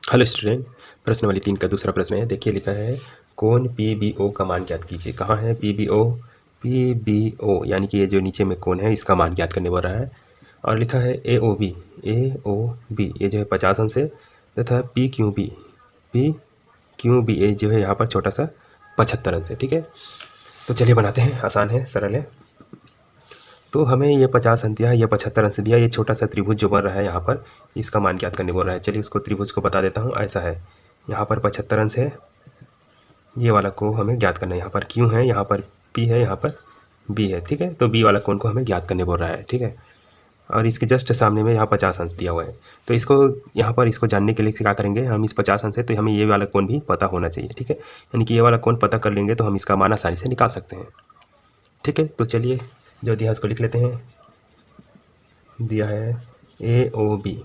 Hello student, प्रश्न वाली 3 का दूसरा प्रश्न है। देखिए लिखा है कोण PBO का मान ज्ञात कीजिए। कहाँ है PBO यानी कि ये जो नीचे में कोण है इसका मान ज्ञात करने बोल रहा है। और लिखा है AOB ये जो है 50 अंश है तथा PQB ये जो है यहाँ पर छोटा सा 75 अंश है। ठीक है, तो चलिए बनाते हैं, आसान है, सरल है। तो हमें ये 50 अंश दिया है, ये 75 अंश दिया, ये छोटा सा त्रिभुज जो बन रहा है यहाँ पर इसका मान ज्ञात करने बोल रहा है। चलिए उसको त्रिभुज को बता देता हूँ। ऐसा है, यहाँ पर 75 अंश है, ये वाला को हमें ज्ञात करना है। यहाँ पर Q है, यहाँ पर P है, यहाँ पर B है। ठीक है, तो B वाला कोण को हमें ज्ञात करने बोल रहा है। ठीक है, और इसके जस्ट सामने में यहाँ 50 अंश दिया हुआ है। तो इसको यहाँ पर इसको जानने के लिए क्या करेंगे हम, इस 50 अंश है तो हमें ये वाला कोण भी पता होना चाहिए। ठीक है, यानी कि ये वाला कोण पता कर लेंगे तो हम इसका मान आसानी से निकाल सकते हैं। ठीक है, तो चलिए जो दिया उसको लिख लेते हैं। दिया है AOB,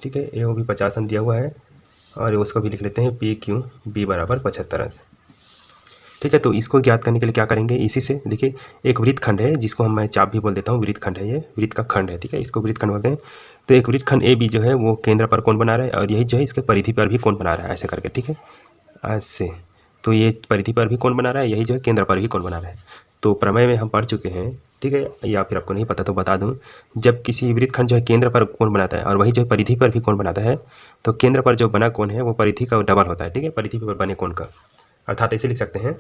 ठीक है, AOB 50 अंश दिया हुआ है और उसको भी लिख लेते हैं PQB बराबर 75 अंश। ठीक है, तो इसको ज्ञात करने के लिए क्या करेंगे, इसी से देखिए एक वृत्तखंड है जिसको हम मैं चाप भी बोल देता हूँ, वृत्तखंड है, ये वृत्त का खंड है। ठीक है, इसको वृत्तखंड बोलते हैं। तो एक वृत्तखंड AB जो है वो केंद्र पर कोण बना रहा है और यही जो है इसके परिधि पर भी कोण बना रहा है, ऐसे करके। ठीक है, ऐसे, तो ये परिधि पर भी कोण बना रहा है, यही जो है केंद्र पर भी कोण बना रहा है। तो प्रमेय में हम पढ़ चुके हैं। ठीक है, या फिर आपको नहीं पता तो बता दूं, जब किसी वृत्तखंड जो है केंद्र पर कोण बनाता है और वही जो है परिधि पर भी कोण बनाता है, तो केंद्र पर जो बना कोण है वो परिधि का डबल होता है। ठीक है, परिधि पर बने कोण का, अर्थात ऐसे लिख सकते हैं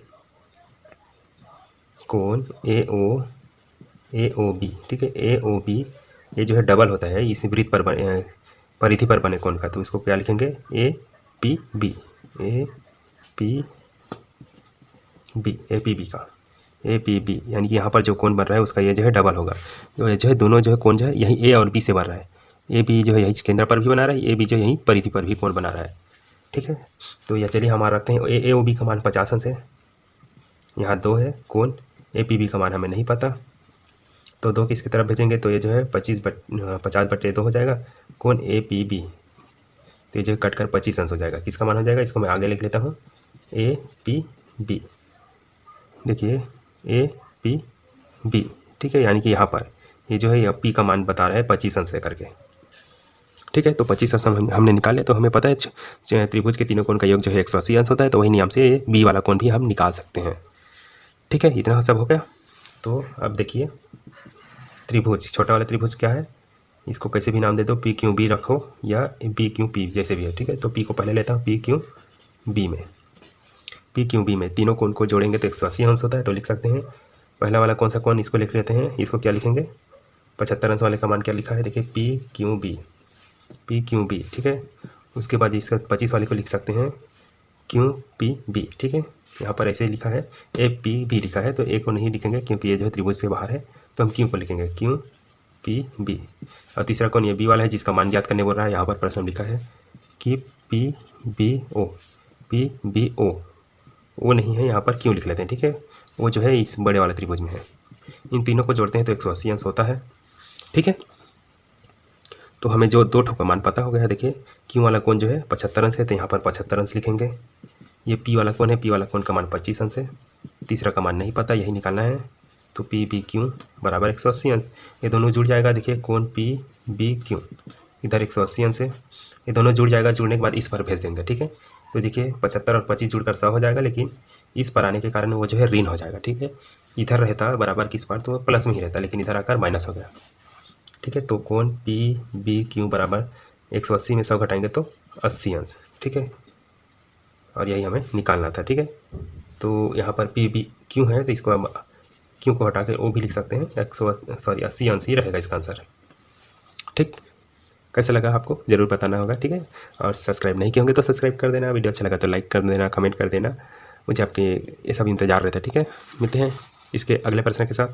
कोण AOB। ठीक है, AOB ये जो है डबल होता है इस वृत्त पर परिधि पर बने कोण का। तो इसको क्या लिखेंगे, APB का APB, यानी कि यहाँ पर जो कोण बन रहा है उसका ये जो है डबल होगा। तो ये जो है दोनों जो है कोण जो है यही A और B से बन रहा है। AB जो है यही केंद्र पर भी बना रहा है, AB जो यहीं परिधि पर भी कोण बना रहा है। ठीक है, तो यह चलिए हमारा रखते हैं AOB का मान 50 अंश है, यहाँ 2 है, कोण APB का मान हमें नहीं पता, तो 2 किसकी तरफ भेजेंगे, तो ये जो है 50/2 हो जाएगा। कोण APB तो ये जो कट कर 25 अंश हो जाएगा। किसका मान हो जाएगा, इसको मैं आगे लिख लेता हूँ, APB। देखिए APB, ठीक है, यानी कि यहाँ पर ये जो है ये P का मान बता रहा है 25 अंश से करके। ठीक है, तो 25 अंश हमने निकाले, तो हमें पता है त्रिभुज के तीनों कोण का योग जो है 180 अंश होता है, तो वही नियम से B वाला कोण भी हम निकाल सकते हैं। ठीक है, इतना सब हो गया। तो अब देखिए त्रिभुज, छोटा वाला त्रिभुज क्या है, इसको कैसे भी नाम दे दो, PQB रखो या PQP जैसे भी है। ठीक है, तो P को पहले लेता हूँ, PQB में तीनों कोण को जोड़ेंगे तो 180 अंश होता है। तो लिख सकते हैं पहला वाला कौन सा कोण, इसको लिख लेते हैं, इसको क्या लिखेंगे, 75 अंश वाले का मान क्या लिखा है, देखिए PQB। ठीक है, उसके बाद इसका 25 वाले को लिख सकते हैं QPB। ठीक है, यहाँ पर ऐसे ही लिखा है, APB लिखा है, तो A को नहीं लिखेंगे क्योंकि ये जो है त्रिभुज से बाहर है, तो हम Q को लिखेंगे QPB। और तीसरा कौन, ये B वाला है जिसका मान ज्ञात करने बोल रहा है। यहाँ पर प्रश्न लिखा है कि PBO वो नहीं है, यहाँ पर क्यों लिख लेते हैं। ठीक है, वो जो है इस बड़े वाले त्रिभुज में है। इन तीनों को जोड़ते हैं तो 180 अंश होता है। ठीक है, तो हमें जो 2 ठोका मान पता हो गया है। देखिए क्यों वाला कोण जो है 75 अंश है, तो यहाँ पर 75 अंश लिखेंगे। ये P वाला कोण है, P वाला कोण का मान 25 अंश है, तीसरा का मान नहीं पता, यही निकालना है। तो PBQ बराबर 180 अंश, ये दोनों जुड़ जाएगा। देखिए कोण PBQ इधर 180 अंश है, ये दोनों जुड़ जाएगा, जुड़ने के बाद इस पर भेज देंगे। ठीक है, तो देखिए 75 और 25 जुड़कर 100 हो जाएगा, लेकिन इस पर आने के कारण वो जो है ऋण हो जाएगा। ठीक है, इधर रहता बराबर किस पर, तो वो प्लस में ही रहता, लेकिन इधर आकर माइनस हो गया। ठीक है, तो कोण PBQ बराबर 180 में 100 घटाएंगे तो 80 अंश। ठीक है, और यही हमें निकालना था। ठीक है, तो यहाँ पर PBQ है, तो इसको हम Q को हटा के O भी लिख सकते हैं, 80 अंश ही रहेगा इसका आंसर। ठीक, कैसा लगा आपको ज़रूर बताना होगा। ठीक है, और सब्सक्राइब नहीं किए होंगे तो सब्सक्राइब कर देना, वीडियो अच्छा लगा तो लाइक कर देना, कमेंट कर देना, मुझे आपके ये सब इंतज़ार रहता है। ठीक है, मिलते हैं इसके अगले प्रश्न के साथ।